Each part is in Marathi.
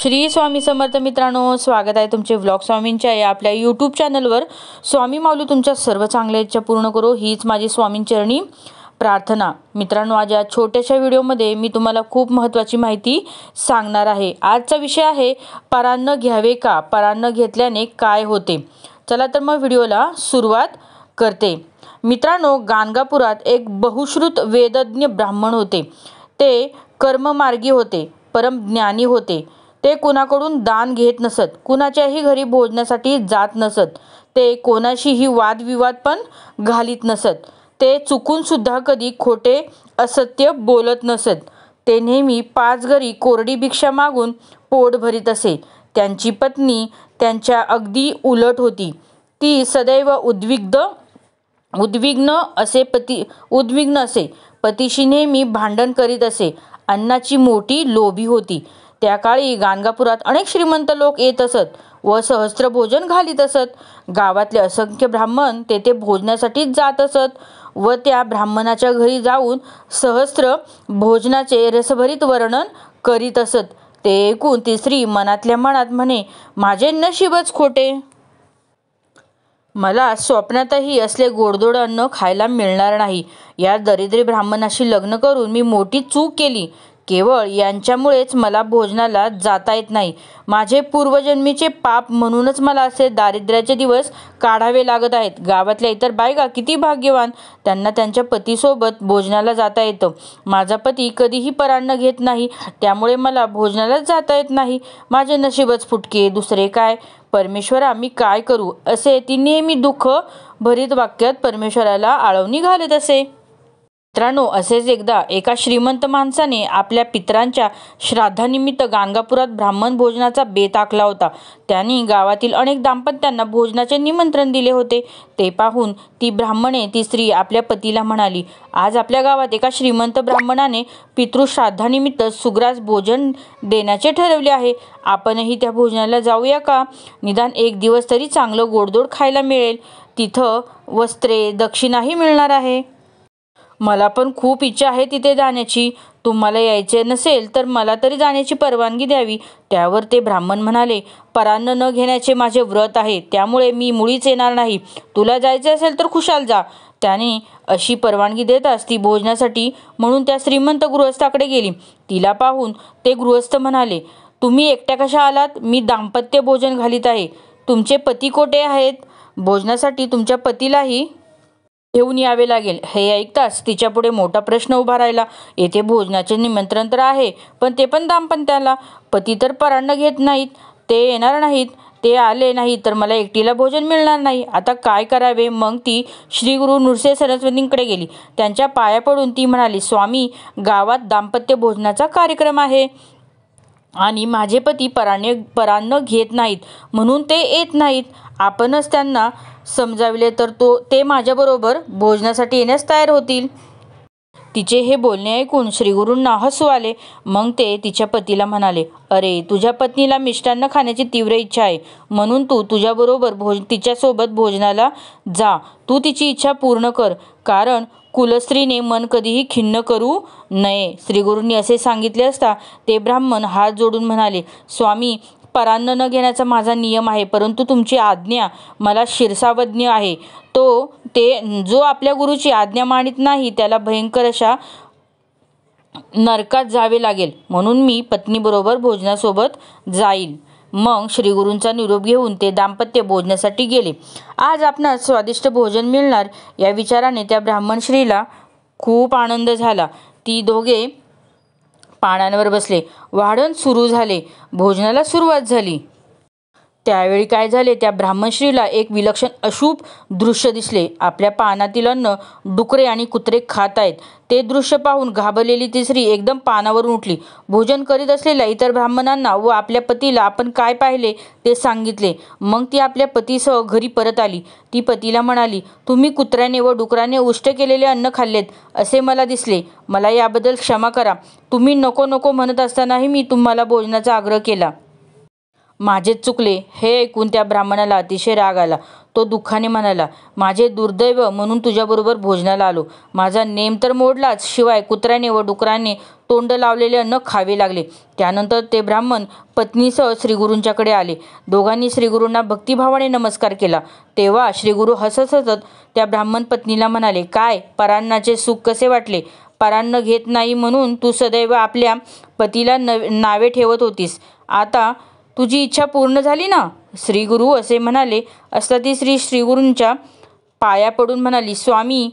श्री स्वामी समर्थ मित्रांनो, स्वागत आहे तुमचे व्लॉग स्वामींच्या या आपल्या यूट्यूब चॅनलवर। स्वामी माऊली तुमच्या सर्व चांगल्या इच्छा पूर्ण करो हीच माझी स्वामींचरणी प्रार्थना। मित्रांनो, आज या छोट्याशा व्हिडिओमध्ये मी तुम्हाला खूप महत्त्वाची माहिती सांगणार आहे। आजचा विषय आहे परान्न घ्यावे का, परान्न घेतल्याने काय होते। चला तर मग व्हिडिओला सुरुवात करते। मित्रांनो, गाणगापुरात एक बहुश्रुत वेदज्ञ ब्राह्मण होते। ते कर्ममार्गी होते, परम ज्ञानी होते। ते कुणाकडून दान घेत नसत, कुणाच्याही घरी भोजनासाठी जात नसत। ते कोणाशीही वादविवाद पण घालीत नसत। ते चुकून सुद्धा कधी खोटे असत्य बोलत नसत। ते नेहमी 5 घरी कोरडी भिक्षा मागून पोट भरीत असे। त्यांची पत्नी त्यांच्या अगदी उलट होती। ती सदैव उद्विग्न असे, पतीशी नेहमी भांडण करीत असे। अन्नाची मोठी लोभी होती। त्या काळी गाणगापुरात अनेक श्रीमंत लोक येत असत व सहस्त्र भोजन घालीत असत। गावातले असंख्य ब्राह्मण तेथे भोजनासाठी जात असत व त्या ब्राह्मणाच्या घरी जाऊन सहस्त्र भोजनाचे रसभरीत वर्णन करीत असत। ते ऐकून ती स्त्री मनातल्या मनात म्हणे, माझे नशीबच खोटे। मला स्वप्नातही असले गोडधोड अन्न खायला मिळणार नाही। या दरिद्री ब्राह्मणाशी लग्न करून मी मोठी चूक केली। केवळ यांच्यामुळेच मला भोजनाला जाता येत नाही। माझे पूर्वजन्मीचे पाप म्हणूनच मला असे दारिद्र्याचे दिवस काढावे लागत आहेत। गावातल्या इतर बायका किती भाग्यवान, त्यांना त्यांच्या पतीसोबत भोजनाला जाता येतं। माझा पती कधीही परान्न घेत नाही, त्यामुळे मला भोजनालाच जाता येत नाही। माझे नशीबच फुटके, दुसरे काय। परमेश्वरा, मी काय करू, असे ती नेहमी दुःख भरीत वाक्यात परमेश्वराला आळवणी घालत असे। मित्रांनो, असेच एकदा एका श्रीमंत माणसाने आपल्या पितरांच्या श्राद्धानिमित्त गाणगापुरात ब्राह्मण भोजनाचा बेत आखला होता। त्यांनी गावातील अनेक दाम्पत्यांना भोजनाचे निमंत्रण दिले होते। ते पाहून ती ब्राह्मणे, ती स्त्री आपल्या पतीला म्हणाली, आज आपल्या गावात एका श्रीमंत ब्राह्मणाने पितृश्राद्धानिमित्त सुग्रास भोजन देण्याचे ठरवले आहे। आपणही त्या भोजनाला जाऊया का? निदान एक दिवस तरी चांगलं गोडधोड खायला मिळेल। तिथं वस्त्रे, दक्षिणाही मिळणार आहे। मला पण खूप इच्छा आहे तिथे जाण्याची। तुम्हाला यायचे नसेल तर मला तरी जाण्याची परवानगी द्यावी। त्यावर ते ब्राह्मण म्हणाले, परान्न न घेण्याचे माझे व्रत आहे, त्यामुळे मी मुळीच येणार नाही। तुला जायचे असेल तर खुशाल जा। त्याने अशी परवानगी देताच ती भोजनासाठी म्हणून त्या श्रीमंत गृहस्थाकडे गेली। तिला पाहून ते गृहस्थ म्हणाले, तुम्ही एकट्या कशा आलात? मी दाम्पत्य भोजन घालीत आहे। तुमचे पती कोठे आहेत? भोजनासाठी तुमच्या पतीलाही घेऊन यावे लागेल। हे ऐकताच तिच्यापुढे मोठा प्रश्न उभा राहिला। येथे भोजनाचे निमंत्रण तर आहे, पण ते पण दाम्पत्याला। पती तर परान्न घेत नाहीत, ते येणार नाहीत। ते आले नाही तर मला एकटीला भोजन मिळणार नाही। आता काय करावे? मग ती श्री गुरु नृसिंह सरस्वतींकडे गेली। त्यांच्या पाया पडून ती म्हणाली, स्वामी, गावात दाम्पत्य भोजनाचा कार्यक्रम आहे आणि माझे पती परान्न घेत नाहीत, म्हणून ते येत नाहीत। आपणच त्यांना समजाविले तर ते माझ्याबरोबर भोजनासाठी येण्यास तयार होतील। तिचे हे बोलणे ऐकून श्रीगुरूंना हसू आले। मग ते तिच्या पतीला म्हणाले, अरे, तुझ्या पत्नीला मिष्टान्न खाण्याची तीव्र इच्छा आहे, म्हणून तू तिच्याबरोबर तिच्यासोबत भोजनाला जा। तू तिची इच्छा पूर्ण कर, कारण कुलस्त्रीने मन कधीही खिन्न करू नये। श्रीगुरूंनी असे सांगितले असता ते ब्राह्मण हात जोडून म्हणाले, स्वामी, परान्न न घेण्याचा माझा नियम आहे, परंतु तुमची आज्ञा मला शिरसावज्ञ आहे। जो आपल्या गुरुची आज्ञा मानित नाही त्याला भयंकर अशा नरकात जावे लागेल, म्हणून मी पत्नीबरोबर भोजनासोबत जाईल। मग श्रीगुरूंचा निरोप घेऊन ते दाम्पत्य भोजनासाठी गेले। आज आपणास स्वादिष्ट भोजन मिळणार या विचाराने त्या ब्राह्मण स्त्रीला खूप आनंद झाला। ती दोघे पानांवर बसले। वाढण सुरू झाले। भोजनाला सुरुवात झाली। त्यावेळी काय झाले, त्या ब्राह्मण स्त्रीला एक विलक्षण अशुभ दृश्य दिसले। आपल्या पानातील अन्न डुकरे आणि कुत्रे खात आहेत। ते दृश्य पाहून घाबरलेली ती स्त्री एकदम पानावरून उठली। भोजन करीत असलेल्या इतर ब्राह्मणांना व आपल्या पतीला आपण काय पाहिले ते सांगितले। मग ती आपल्या पतीसह घरी परत आली। ती पतीला म्हणाली, तुम्ही कुत्र्याने व डुकराने उष्ट केलेले अन्न खाल्लेत असे मला दिसले। मला याबद्दल क्षमा करा। तुम्ही नको नको म्हणत असतानाही मी तुम्हाला भोजनाचा आग्रह केला। माझेच चुकले। हे ऐकून त्या ब्राह्मणाला अतिशय राग आला। तो दुःखाने म्हणाला, माझे दुर्दैव म्हणून तुझ्याबरोबर भोजनाला आलो. माझा नेम तर मोडलाच, शिवाय कुत्र्याने व डुकराने तोंड लावलेले अन्न खावे लागले. त्यानंतर ते ब्राह्मण पत्नीसह श्रीगुरूंच्याकडे आले. दोघांनी श्रीगुरूंना भक्तिभावाने नमस्कार केला. तेव्हा श्रीगुरू हसत हसत त्या ब्राह्मण पत्नीला म्हणाले, काय परान्नाचे सुख कसे वाटले? परान्न घेत नाही म्हणून तू सदैव आपल्या पतीला नावे ठेवत होतीस. आता तुझी इच्छा पूर्ण झाली ना? श्रीगुरू असे म्हणाले असता ती श्रीगुरूंच्या पाया पडून म्हणाली, स्वामी,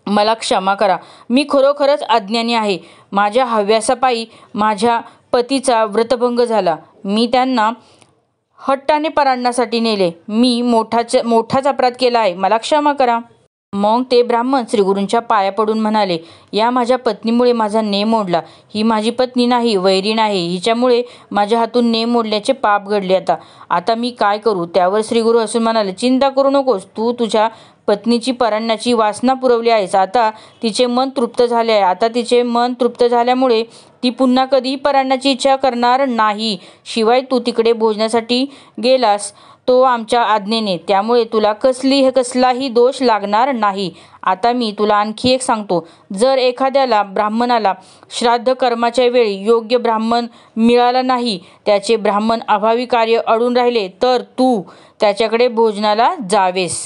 मला क्षमा करा. मी खरोखरच अज्ञानी आहे. माझ्या हव्यासापायी माझ्या पतीचा व्रतभंग झाला. मी त्यांना हट्टाने परान्नासाठी नेले. मी मोठाच अपराध केला आहे. मला क्षमा करा. मग ते ब्राह्मण श्रीगुरूंच्या पाया पडून म्हणाले, या माझ्या पत्नीमुळे माझा नेम मोडला. ही माझी पत्नी नाही, वैरीण आहे. हिच्यामुळे माझ्या हातून नेम मोडल्याचे पाप घडले. आता मी काय करू? त्यावर श्रीगुरू हसून म्हणाले, चिंता करू नकोस. तू तुझ्या पत्नीची परान्नाची वासना पुरवली आहेस. आता तिचे मन तृप्त झाले आहे. आता तिचे मन तृप्त झाल्यामुळे ती पुन्हा कधीही परान्नाची इच्छा करणार नाही. शिवाय तू तिकडे भोजनासाठी गेलास तो आमच्या आज्ञेने, त्यामुळे तुला कसलाही दोष लागणार नाही. आता मी तुला आणखी एक सांगतो. जर एखाद्याला ब्राह्मणाला श्राद्ध कर्माच्या वेळी योग्य ब्राह्मण मिळाला नाही, त्याचे ब्राह्मण अभावी कार्य अडून राहिले, तर तू त्याच्याकडे भोजनाला जावेस.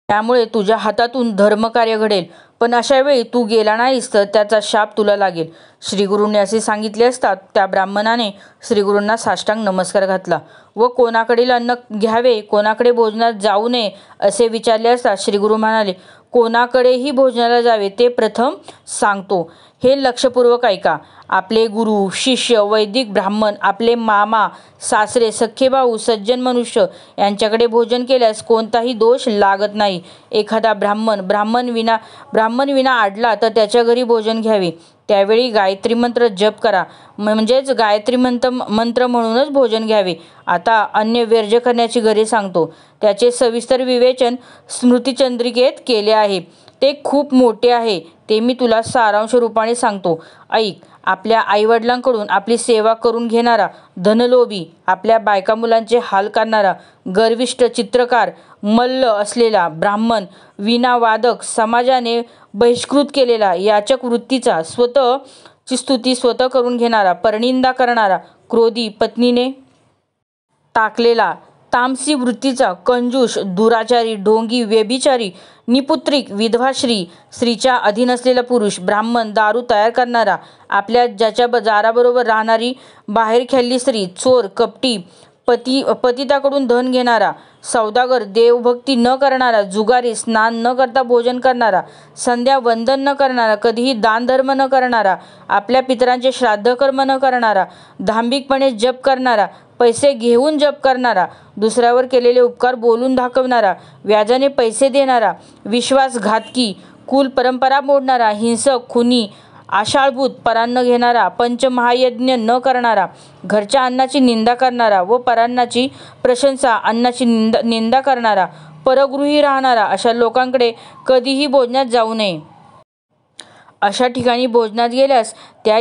त्यामुळे तुझ्या हातातून धर्मकार्य घडेल. पण अशा वेळी तू गेला नाहीस तर त्याचा शाप तुला लागेल. श्रीगुरूंनी असे सांगितले असता त्या ब्राह्मणाने श्रीगुरूंना साष्टांग नमस्कार घातला व कोणाकडील अन्न घ्यावे, कोणाकडे भोजनात जाऊ नये असे विचारले असता श्रीगुरू म्हणाले, कोणाकडेही भोजनाला जावे ते प्रथम सांगतो. हे लक्षपूर्वक ऐका. आपले गुरु, शिष्य, वैदिक ब्राह्मण, आपले मामा, सासरे, सख्खे भाऊ, सज्जन मनुष्य यांच्याकडे भोजन केल्यास कोणताही दोष लागत नाही. एखादा ब्राह्मण विना आडला तर त्याच्या घरी भोजन घ्यावे. त्यावेळी गायत्री मंत्र जप करा, म्हणजेच गायत्री मंत्र म्हणूनच भोजन घ्यावे. आता अन्य वर्ज्य करण्याची घरे सांगतो. त्याचे सविस्तर विवेचन स्मृतिचंद्रिकेत केले आहे. ते खूप मोठे आहे. ते मी तुला सारांश रूपाने सांगतो. ऐक. आपल्या आईवडिलांकडून आपली सेवा करून घेणारा धनलोभी, आपल्या बायका मुलांचे हाल करणारा गर्विष्ठ, चित्रकार, मल्ल असलेला ब्राह्मण, वीणावादक, समाजाने बहिष्कृत केलेला, याचक वृत्तीचा, स्वतःची स्तुती स्वतः करून घेणारा, परनिंदा करणारा, क्रोधी, पत्नीने टाकलेला, तामसी वृत्तीचा, कंजूष, दुराचारी, ढोंगी, व्यभिचारी, निपुत्रिक, विधवा स्त्रीच्या अधीन असलेला पुरुष, ब्राह्मण, दारू तयार करणारा, आपल्या ज्याच्या दाराबरोबर राहणारी बाहेरखेळली स्त्री, चोर, कपटी, पतिताकडून धन घेणारा, सौदागर, देवभक्ती न करणारा, जुगारी, स्नान न करता भोजन करणारा, संध्या वंदन न करणारा, कधीही दानधर्म न करणारा, आपल्या पितरांचे श्राद्धकर्म न करणारा, दांभिकपणे जप करणारा, पैसे घेऊन जप करणारा, दुसऱ्यावर केलेले उपकार बोलून दाखवणारा, व्याजाने पैसे देणारा, विश्वासघातकी, कुल परंपरा मोडणारा, हिंसक, खुनी, आशाळभूत, परान्न घेणारा, पंचमहायज्ञ न करणारा, घरच्या अन्नाची निंदा करणारा व परान्नाची प्रशंसा, अन्नाची निंदा करणारा, परगृही राहणारा, अशा लोकांकडे कधीही भोजनात जाऊ नये. अशा ठिकाणी भोजनात गेल्यास त्या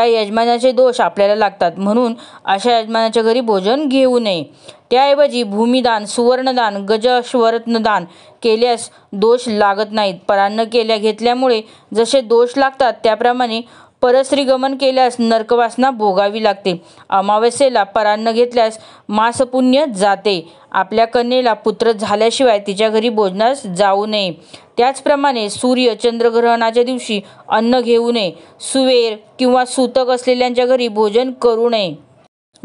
यजमानाचे दोष आपल्याला लागतात. म्हणून अशा यजमानाच्या घरी भोजन घेऊ नये. त्याऐवजी भूमिदान, सुवर्णदान, गजश्वरत्नदान केल्यास दोष लागत नाहीत. परान्न घेतल्यामुळे जसे दोष लागतात त्याप्रमाणे परस्त्रीगमन केल्यास नरकवासना भोगावी लागते. अमावस्येला परान्न घेतल्यास मासपुण्य जाते. आपल्या कन्येला पुत्र झाल्याशिवाय तिच्या घरी भोजनास जाऊ नये. त्याचप्रमाणे सूर्य चंद्रग्रहणाच्या दिवशी अन्न घेऊ नये. सुवेर किंवा सूतक असलेल्यांच्या घरी भोजन करू नये.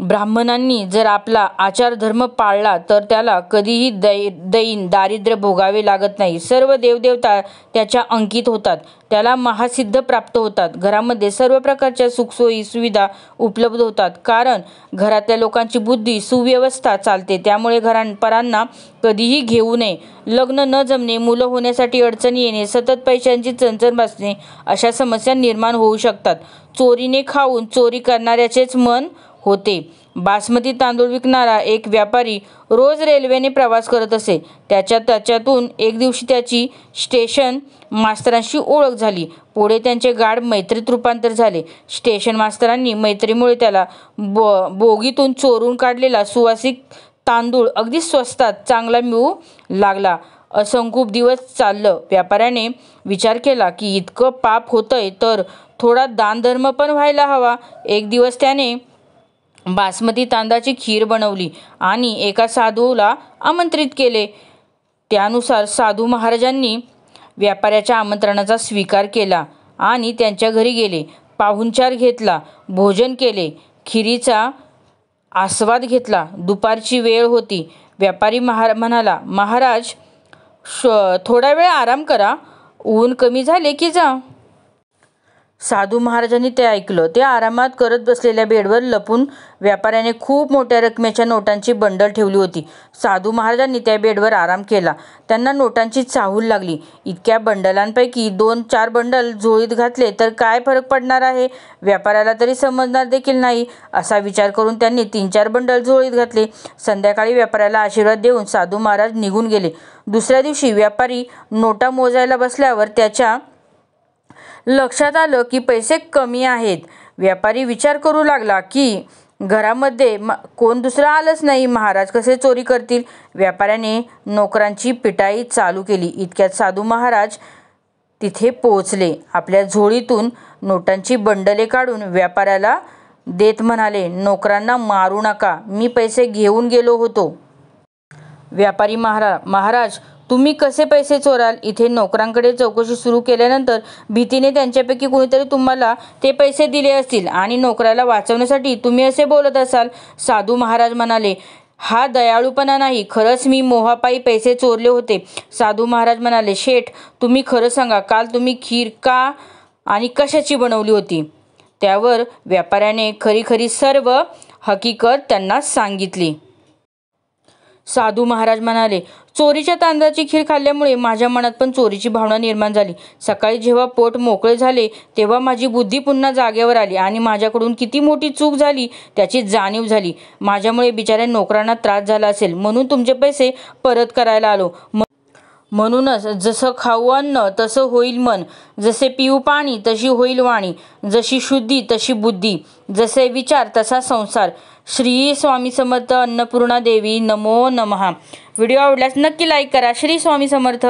ब्राह्मणांनी जर आपला आचारधर्म पाळला तर त्याला कधीही दारिद्र्य भोगावे लागत नाही. सर्व देवदेवता त्याच्या अंकित होतात. त्याला महासिद्ध प्राप्त होतात. घरामध्ये सर्व प्रकारच्या सुखसोयी सुविधा उपलब्ध होतात. कारण घरातल्या लोकांची बुद्धी सुव्यवस्था चालते. त्यामुळे परांना कधीही घेऊ नये. लग्न न जमणे, मुलं होण्यासाठी अडचणी येणे, सतत पैशांची चणचण भासणे अशा समस्या निर्माण होऊ शकतात. चोरीने खाऊन चोरी करणाऱ्याचेच मन होते. बासमती तांदूळ विकणारा एक व्यापारी रोज रेल्वेने प्रवास करत असे. त्याच्यातून एक दिवशी त्याची स्टेशन मास्तरांशी ओळख झाली. पुढे त्यांचे गाढ मैत्रीत रूपांतर झाले. स्टेशन मास्तरांनी मैत्रीमुळे त्याला बोगीतून चोरून काढलेला सुवासिक तांदूळ अगदी स्वस्तात चांगला मिळू लागला. असं खूप दिवस चाललं. व्यापाऱ्याने विचार केला की इतकं पाप होतंय तर थोडा दानधर्म पण व्हायला हवा. एक दिवस त्याने बासमती तांदळाची खीर बनवली आणि एका साधूला आमंत्रित केले. त्यानुसार साधू महाराजांनी व्यापाऱ्याच्या आमंत्रणाचा स्वीकार केला आणि त्यांच्या घरी गेले. पाहुणचार घेतला, भोजन केले, खिरीचा आस्वाद घेतला. दुपारची वेळ होती. व्यापारी म्हणाला, महाराज, थोडा वेळ आराम करा, ऊन कमी झाले की जा. साधू महाराजांनी ते ऐकलं. ते आरामात करत बसलेल्या बेडवर लपून व्यापाऱ्याने खूप मोठ्या रकमेच्या नोटांची बंडल ठेवली होती. साधू महाराजांनी त्या बेडवर आराम केला. त्यांना नोटांची चाहूल लागली. इतक्या बंडलांपैकी 2-4 बंडल झोळीत घातले तर काय फरक पडणार आहे, व्यापाऱ्याला तरी समजणार देखील नाही, असा विचार करून त्यांनी 3-4 बंडल झोळीत घातले. संध्याकाळी व्यापाऱ्याला आशीर्वाद देऊन साधू महाराज निघून गेले. दुसऱ्या दिवशी व्यापारी नोटा मोजायला बसल्यावर त्याच्या लक्षात आलं की पैसे कमी आहेत. व्यापारी विचार करू लागला की घरामध्ये कोण दुसरं आलंच नाही, महाराज कसे चोरी करतील. व्यापाऱ्याने नोकरांची पिटाई चालू केली. इतक्यात साधू महाराज तिथे पोहोचले. आपल्या झोळीतून नोटांची बंडले काढून व्यापाऱ्याला देत म्हणाले, नोकरांना मारू नका, मी पैसे घेऊन गेलो होतो. व्यापारी महाराज, तुम्ही कसे पैसे चोराल. इथे नोकरांकडे चौकशी सुरू केल्यानंतर भीतीने त्यांच्यापैकी कोणीतरी तुम्हाला ते पैसे दिले असतील आणि नोकराला वाचवण्यासाठी तुम्ही असे बोलत असाल. साधू महाराज म्हणाले, हा दयाळूपणा नाही, खरंच मी मोहापायी पैसे चोरले होते. साधू महाराज म्हणाले, शेठ, तुम्ही खरं सांगा, काल तुम्ही खीर का आणि कशाची बनवली होती. त्यावर व्यापाऱ्याने खरी सर्व हकीकत त्यांना सांगितली. साधू महाराज म्हणाले, चोरीच्या तांदळाची खीर खाल्ल्यामुळे माझ्या मनात पण चोरीची भावना निर्माण झाली. सकाळी जेव्हा पोट मोकळे झाले तेव्हा माझी बुद्धी पुन्हा जागेवर आली आणि माझ्याकडून किती मोठी चूक झाली त्याची जाणीव झाली. माझ्यामुळे बिचाऱ्या नोकरांना त्रास झाला असेल म्हणून तुमचे पैसे परत करायला आलो. म्हणूनच जसं खाऊ अन्न तसं होईल मन, जसे पिऊ पाणी तशी होईल वाणी, जशी शुद्धी तशी बुद्धी, जसे विचार तसा संसार. श्री स्वामी समर्थ. अन्नपूर्णा देवी नमो नमः. व्हिडिओ आवडल्यास नक्की लाईक करा. श्री स्वामी समर्थ.